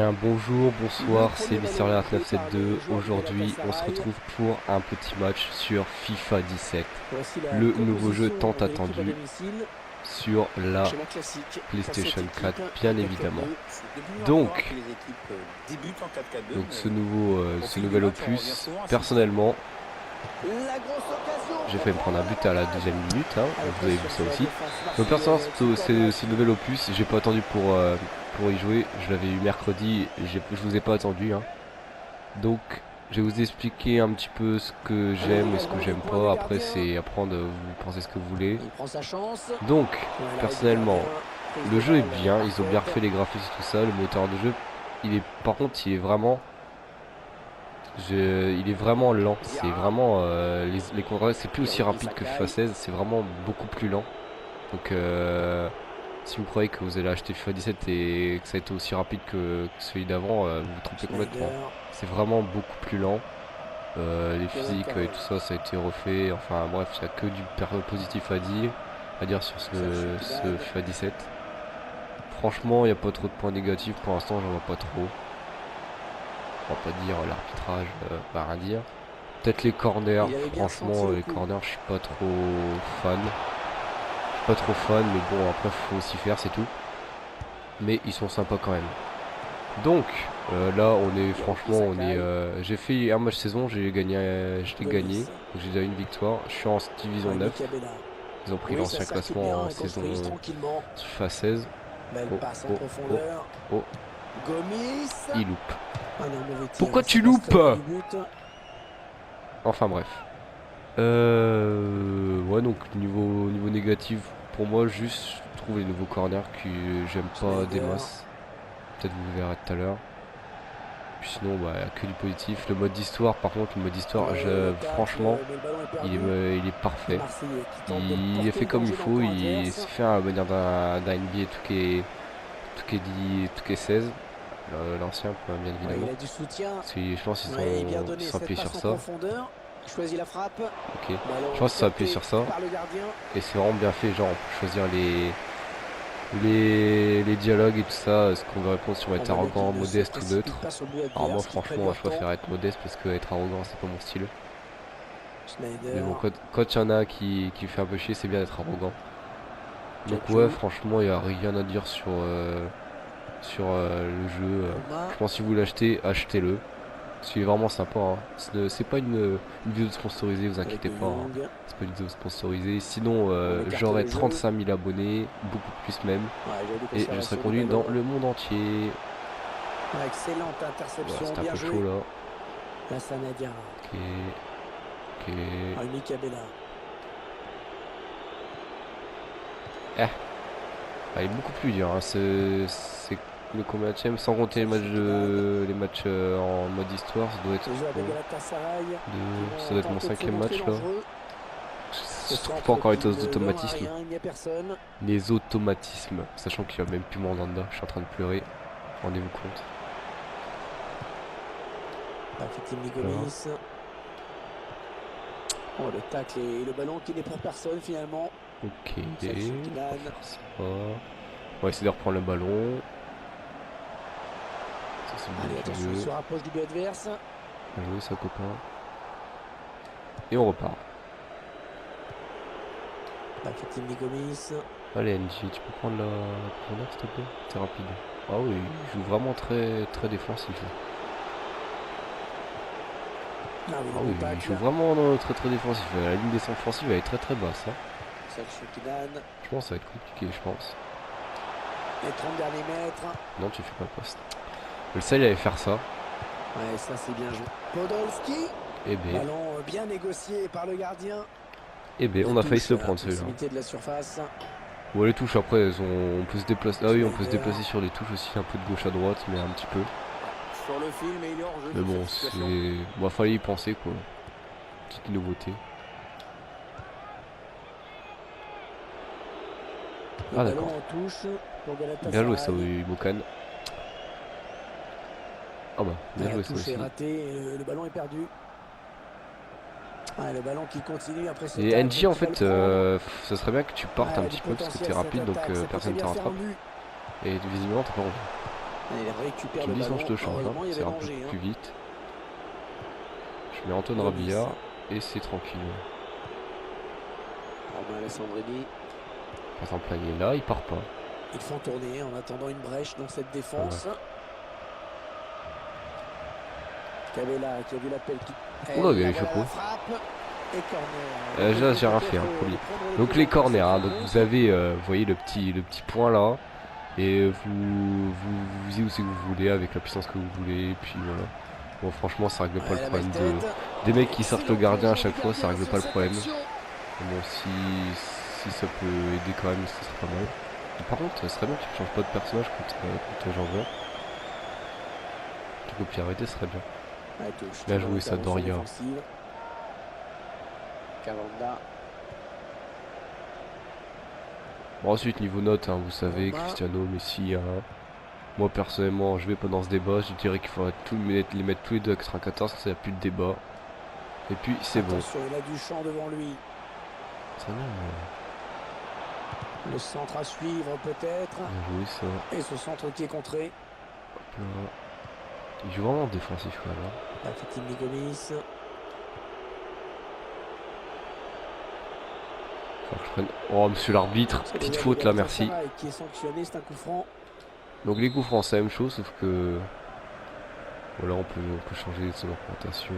bien, bonjour, bonsoir, c'est MrLeart972. Aujourd'hui, on se retrouve pour un petit match sur FIFA 17, le nouveau jeu tant attendu sur la PlayStation 4, bien évidemment. Donc ce nouvel opus, personnellement, j'ai fait me prendre un but à la deuxième minute, hein, vous avez vu ça aussi. Donc personnellement, ce nouvel opus, j'ai pas attendu pour y jouer, je l'avais eu mercredi, je vous ai pas attendu, hein. Donc je vais vous expliquer un petit peu ce que j'aime et ce que j'aime pas. Après c'est apprendre, vous pensez ce que vous voulez. Donc personnellement, le jeu est bien, ils ont bien refait les graphismes et tout ça, le moteur de jeu, par contre il est vraiment lent. C'est vraiment les contrôles, c'est plus aussi rapide que FIFA 16, c'est vraiment beaucoup plus lent. Donc si vous croyez que vous allez acheter FIFA 17 et que ça a été aussi rapide que celui d'avant, vous vous trompez complètement. C'est vraiment beaucoup plus lent. Les physiques et tout ça, ça a été refait. Enfin bref, il n'y a que du positif à dire sur ce FIFA 17. Franchement, il n'y a pas trop de points négatifs pour l'instant, j'en vois pas trop. On va pas dire l'arbitrage, pas rien dire. Peut-être les corners, franchement les corners je suis pas trop fan. Pas trop fan, mais bon après faut aussi faire, c'est tout. Mais ils sont sympas quand même. Donc là j'ai fait un match saison, j'ai gagné, j'ai déjà une victoire. Je suis en division 9. Ils ont pris l'ancien classement en saison FIFA 16. Oh, il loupe. Pourquoi tu loupes? Enfin bref. Ouais, donc niveau négatif pour moi, juste je trouve les nouveaux corners que j'aime pas des masses. Peut-être vous verrez tout à l'heure. Puis sinon, bah, y a que du positif. Le mode d'histoire, par contre, le mode d'histoire, franchement, il est parfait. Il est fait comme il faut. Il se fait à la manière d'un NBA 2K16. L'ancien, bien évidemment. Je pense qu'ils sont appuyés sur ça. Ok, je pense qu'ils sont appuyés sur ça. Et c'est vraiment bien fait. Genre, on peut choisir les dialogues et tout ça, ce qu'on veut répondre si on va être arrogant, modeste ou neutre. Alors moi franchement je préfère être modeste parce que être arrogant c'est pas mon style. Mais bon, quand il y en a qui fait un peu chier, c'est bien d'être arrogant. Donc ouais, franchement il n'y a rien à dire sur le jeu. Je pense que si vous l'achetez, achetez-le. C'est vraiment sympa, hein. C'est pas une vidéo sponsorisée, vous inquiétez pas, hein. C'est pas une vidéo sponsorisée. Sinon, j'aurais 35 000 abonnés, beaucoup plus même. Et je serais connu dans le monde entier. Excellente interception. Voilà, c'était un peu chaud là. Ok. Ok. Ah, il est beaucoup plus dur, hein. C'est le combienième, sans compter les matchs en mode histoire, ça doit être mon 5e match là. Je trouve pas encore les automatismes. Les automatismes, sachant qu'il n'y a même plus Mandanda, je suis en train de pleurer. Rendez-vous compte. Oh, le tacle et le ballon qui n'est pour personne finalement. Ok, on va faire ça. On va essayer de reprendre le ballon. Allez, attention, il se rapproche du but adverse. Bien joué ça, copain. Et on repart. Allez NJ, tu peux prendre la corner s'il te plaît? C'est rapide. Ah oui, il joue vraiment très très défensif. Ah oui, il joue vraiment très très défensif. La ligne des offensive elle est très très basse, hein. Je pense que ça va être compliqué, je pense. Les 30 derniers mètres. Non, tu fais pas le poste. Le seul il allait faire ça. Ouais, ça c'est bien joué. Podolski. Et B. Ballon bien négocié par le gardien. Et B, on a failli se le prendre celui-là. Ouais, les touches après, on peut se déplacer. Ah oui, on peut se déplacer sur les touches aussi, un peu de gauche à droite, mais un petit peu. Mais bon, c'est. Bon, fallait y penser quoi. Petite nouveauté. Ah d'accord. Bien joué ça, oui, Mokan. Ah bah, bien joué ça aussi. Le ballon est perdu. Ah, le ballon qui continue après ce et NJ en fait, ça serait bien que tu partes un petit peu parce que t'es rapide donc personne ne te rattrape. Et visiblement t'as pas envie. Il récupère Tu le me dis sinon ballon. je te change, hein. Heureusement, il y C'est avait un peu danger, hein. plus vite. Je mets Antoine Gomis. Rabia et c'est tranquille. Romain Alessandrini. Par exemple là il est là, il part pas. Ils font tourner en attendant une brèche dans cette défense. Cabella qui a vu l'appel qui. Oula, il y a La eu voilà chapeau. la frappe. Et corner. Là j'ai rien fait, hein, poli. Donc les corners, hein, donc vous avez, vous voyez le petit point là. Et vous visez où c'est que vous voulez, avec la puissance que vous voulez, et puis voilà. Bon franchement ça règle pas le problème des mecs qui sortent le gardien à chaque fois, ça règle pas le problème. Bon si ça peut aider quand même, ça serait pas mal. Et par contre ça serait bien qu'il ne change pas de personnage contre Jean-Jean. Du coup Pierre ce serait bien. Bien joué ça Doria. Cavanda. Bon, ensuite niveau notes, hein, vous savez, Cristiano, Messi, hein. Moi personnellement je vais pas dans ce débat, je dirais qu'il faudrait les mettre tous les deux à 94, ça n'y a plus de débat. Et puis c'est bon. Il a du champ devant lui. Très bien. Le centre à suivre peut-être. Bien joué ça. Et ce centre qui est contré. Hop là. Il joue vraiment défensif quand même. La Fatimi Gomis. Faut que je prenne... Oh monsieur l'arbitre, petite faute là, merci. Qui est sanctionné, c'est un coup franc. Donc les coups francs c'est la même chose sauf que voilà on peut changer son orientation.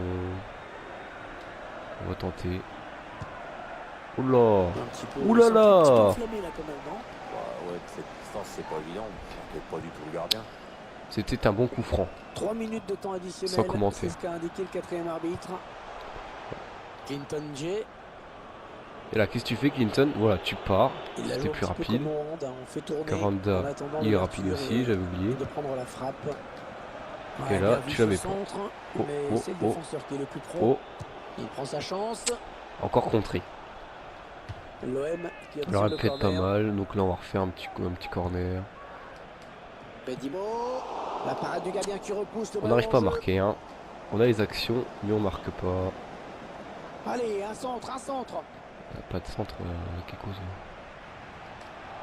On va tenter. Oula. Oulala. C'est pas évident, c'est pas du tout le gardien. C'était un bon coup franc. 3 minutes de temps additionnel. Sans commenter. C'est ce qu'a indiqué le quatrième arbitre. Clinton J. Et là, qu'est-ce que tu fais, Clinton? Voilà, tu pars. C'était plus rapide. Cavanda, il est rapide aussi, j'avais oublié. De prendre la frappe. Et là, tu l'avais pas. Oh, c'est le défenseur qui est le plus pro. Oh. Il prend sa chance. Encore contré. L'OM qui a il aurait peut-être pas mal. Donc là, on va refaire un petit corner. Bedimo. La parade du gardien qui repousse le on n'arrive pas à marquer. Hein. On a les actions, mais on marque pas. Allez, un centre, un centre. Pas de centre, quelque chose.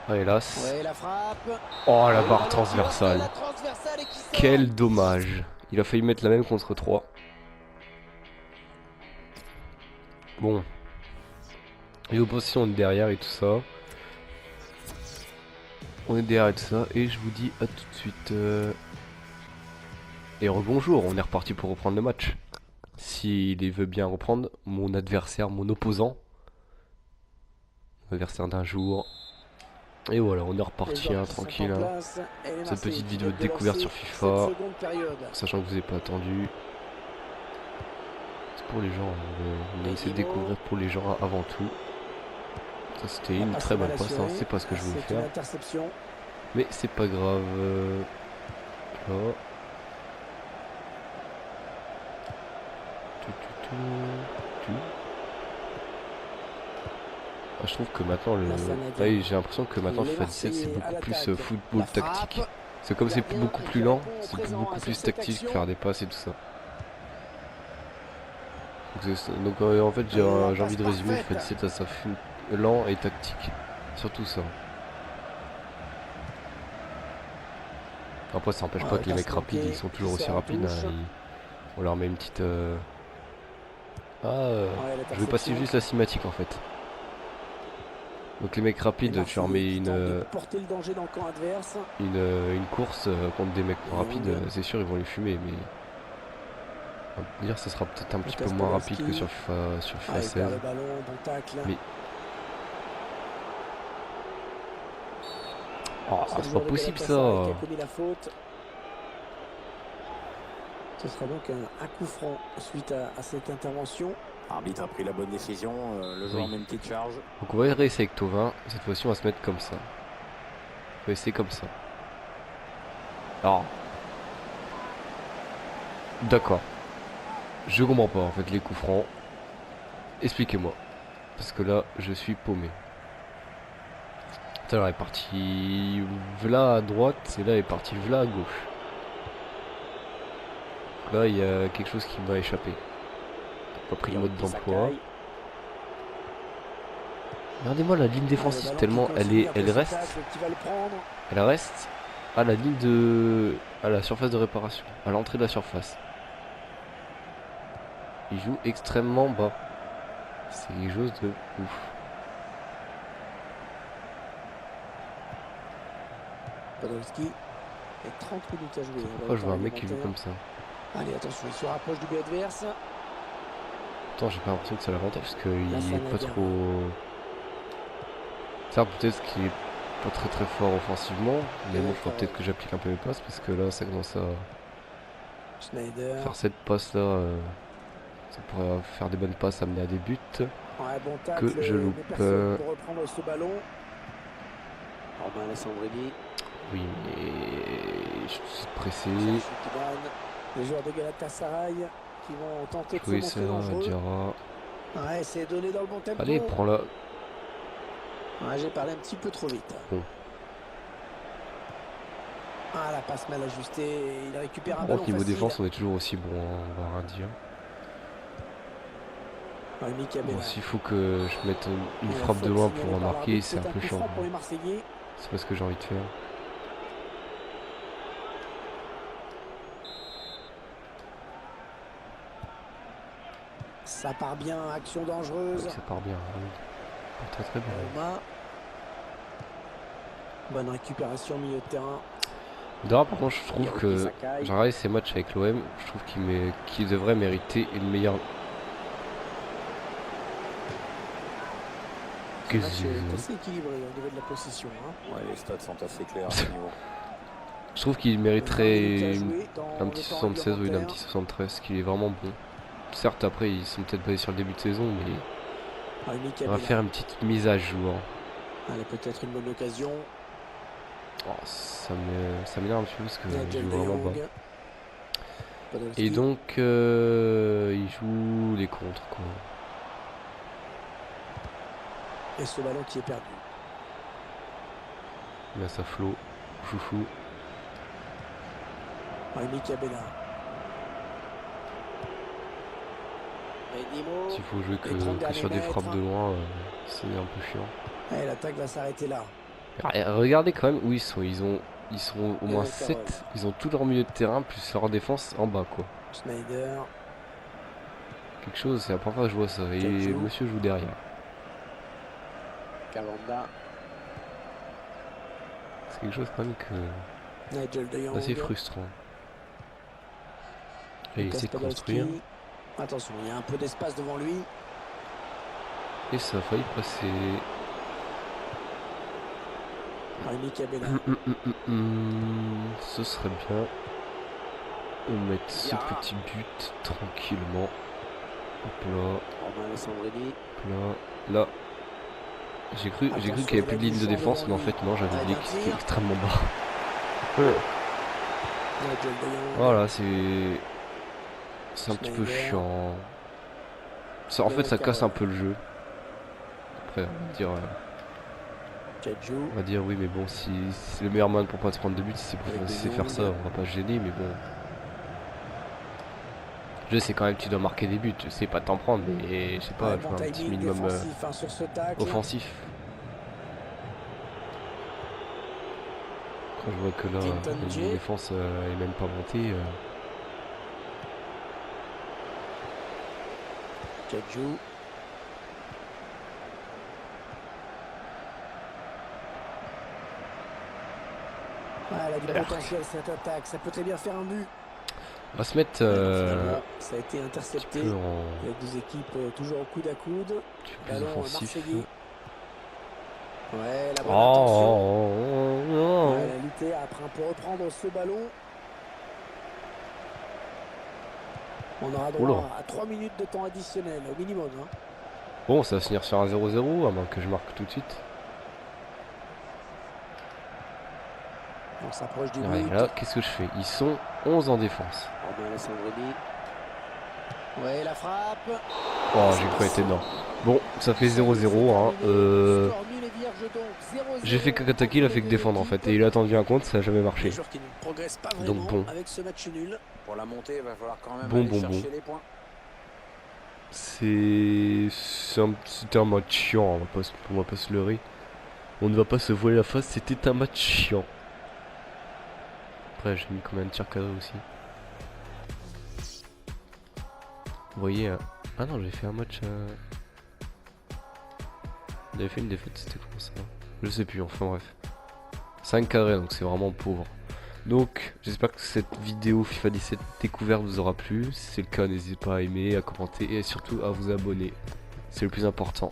Ah, hélas. Ouais, la frappe. Oh, la barre transversale. Quel dommage. Il a failli mettre la même contre 3. Bon. Et opposition, on est derrière et tout ça. On est derrière et tout ça. Et je vous dis à tout de suite. Et rebonjour, on est reparti pour reprendre le match. S'il veut bien reprendre, mon adversaire, mon opposant. Adversaire d'un jour. Et voilà, on est reparti, hein, tranquille. Hein. Cette petite vidéo de découverte sur FIFA. Sachant que vous n'avez pas attendu. C'est pour les gens. On a essayé de découvrir pour les gens avant tout. Ça c'était une très bonne passe, hein. C'est pas ce que je voulais faire. Mais c'est pas grave. Là. Ah, je trouve que maintenant j'ai l'impression que maintenant FIFA 17 c'est beaucoup plus football tactique. C'est comme c'est beaucoup plus lent, c'est beaucoup plus tactique, faire des passes et tout ça. Donc en fait j'ai envie de résumer FIFA 17 à ça lent et tactique. Surtout ça. Après ça n'empêche pas que les mecs rapides ils sont toujours aussi rapides. Hein, on leur met une petite... je vais passer juste la cinématique en fait. Donc les mecs rapides, tu leur mets une course contre des mecs rapides, c'est sûr ils vont les fumer, mais on va dire ça sera peut-être un petit peu moins rapide que sur FIFA 16. Mais oh, c'est pas possible ça. Ce sera donc un coup franc suite à cette intervention. L'arbitre a pris la bonne décision, le joueur met une petite charge. Donc on va réessayer avec Thauvin, cette fois-ci on va se mettre comme ça. On va essayer comme ça. Alors. D'accord. Je comprends pas en fait les coups francs. Expliquez-moi. Parce que là je suis paumé. Tout à l'heure elle est partie là à droite et là elle est partie là à gauche. Là il y a quelque chose qui m'a échappé. Pas pris le mode d'emploi. Regardez-moi la ligne défensive tellement elle reste. Elle reste. à la ligne de... à la surface de réparation, à l'entrée de la surface. Il joue extrêmement bas. C'est quelque chose de ouf. Podolski. Et 30 minutes à jouer. Pourquoi je vois un mec qui joue comme ça? Allez, attention, il se rapproche du but adverse. Attends, j'ai pas l'impression que c'est l'avantage parce qu'il Là, ça est pas va bien. trop... Ça peut-être qu'il est pas très fort offensivement, mais bon, il faudra peut-être que j'applique un peu mes passes parce que là, ça commence à Schneider. faire cette passe là. Ça pourrait faire des bonnes passes, amener à des buts. Ouais, bon tacle, Que je loupe. mais personne pour reprendre ce ballon. Romain Alessandrini. Oui, mais je suis pressé. Les joueurs de Galatasaray qui vont tenter de Oui, se ça, montrer dangereux. Diarra. Ouais, c'est donné dans le bon tempo. Allez, prends-la. Ouais, j'ai parlé un petit peu trop vite. Bon. Ah, la passe mal ajustée. Il récupère un Par ballon contre, niveau facile. défense, on est toujours aussi bon, hein, on va rien dire. Ouais, Bon, s'il faut que je mette une frappe de loin pour marquer, c'est un peu chiant. Pour les Marseillais. C'est pas ce que j'ai envie de faire. Ça part bien, action dangereuse. Ça part bien, oui. Pas très bien. Roma. Bonne récupération milieu de terrain. Dara, par contre, je trouve que j'ai regardé ces matchs avec l'OM, je trouve qu'il devrait mériter une meilleure. Le match est assez équilibré au niveau de la possession. Hein. Ouais, les stats sont assez clairs à ce niveau. Je trouve qu'il mériterait un un petit 76 ou un petit 73, qu'il est vraiment bon. Certes, après, ils sont peut-être basés sur le début de saison, mais on va faire une petite mise à jour. Allez, peut-être une bonne occasion. Oh, ça m'énerve un petit peu parce que il joue vraiment bas. Podolski. Et donc, il joue les contres, quoi. Et ce ballon qui est perdu. Il a sa flot, chouchou. Rémi Cabella. S'il faut jouer que sur des frappes de loin, c'est un peu chiant. Et l'attaque va s'arrêter là. Regardez quand même où ils sont. Ils sont au moins 7. Ils ont tout leur milieu de terrain plus leur défense en bas, quoi. Schneider. Quelque chose, c'est la première fois que je vois ça. Et monsieur joue derrière. Cavanda. C'est quelque chose quand même que Nigel de Jong. assez frustrant. Et il essaie de construire. Attention, il y a un peu d'espace devant lui. Et ça a failli passer. Rémi Cabella. Ce serait bien de mettre ce petit but tranquillement. Hop là. Romain Alessandrini. Là. J'ai cru qu'il n'y avait plus de ligne de défense, mais en fait non, j'avais oublié que c'était extrêmement bas. Voilà, c'est un petit peu chiant. Ça, en fait, ça casse un peu le jeu. Après, on va dire oui, mais bon, si c'est le meilleur moyen pour pas se prendre de but, si c'est faire ça, on va pas se gêner, mais bon. Je sais quand même que tu dois marquer des buts, je sais pas t'en prendre, mais je sais pas, je vois un petit minimum offensif. Quand je vois que là, la défense est même pas montée. Kedjou. Elle a du potentiel cette attaque, ça peut très bien faire un but. On va se mettre. Ça a été intercepté. Avec des équipes toujours au coude à coude. Plus offensif. Ouais, la bonne intention. Ouais, elle a lutté pour reprendre ce ballon. On aura droit à 3 minutes de temps additionnel au minimum. Hein. Bon, ça va se finir sur un 0-0, à moins que je marque tout de suite. On s'approche du but. Là, qu'est-ce que je fais? Ils sont 11 en défense. Ouais, la frappe. Oh, j'ai cru être énorme. Bon, ça fait 0-0. Hein. J'ai fait qu'attaquer, il a fait que défendre en fait. Et il a attendu un compte, ça n'a jamais marché. Donc bon. Avec ce match nul. Pour la montée, il va falloir quand même aller chercher les points. C'était un match chiant, on va pas se leurrer. On ne va pas se voiler la face, c'était un match chiant. Après j'ai mis combien de tirs cadrés aussi. Vous voyez, ah non, j'ai fait un match. J'avais fait une défaite, c'était comment ça? Je sais plus, enfin bref. 5 cadrés, donc c'est vraiment pauvre. Donc, j'espère que cette vidéo FIFA 17 découverte vous aura plu. Si c'est le cas, n'hésitez pas à aimer, à commenter et surtout à vous abonner. C'est le plus important.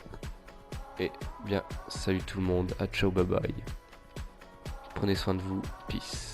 Et bien, salut tout le monde, à ciao, bye bye. Prenez soin de vous, peace.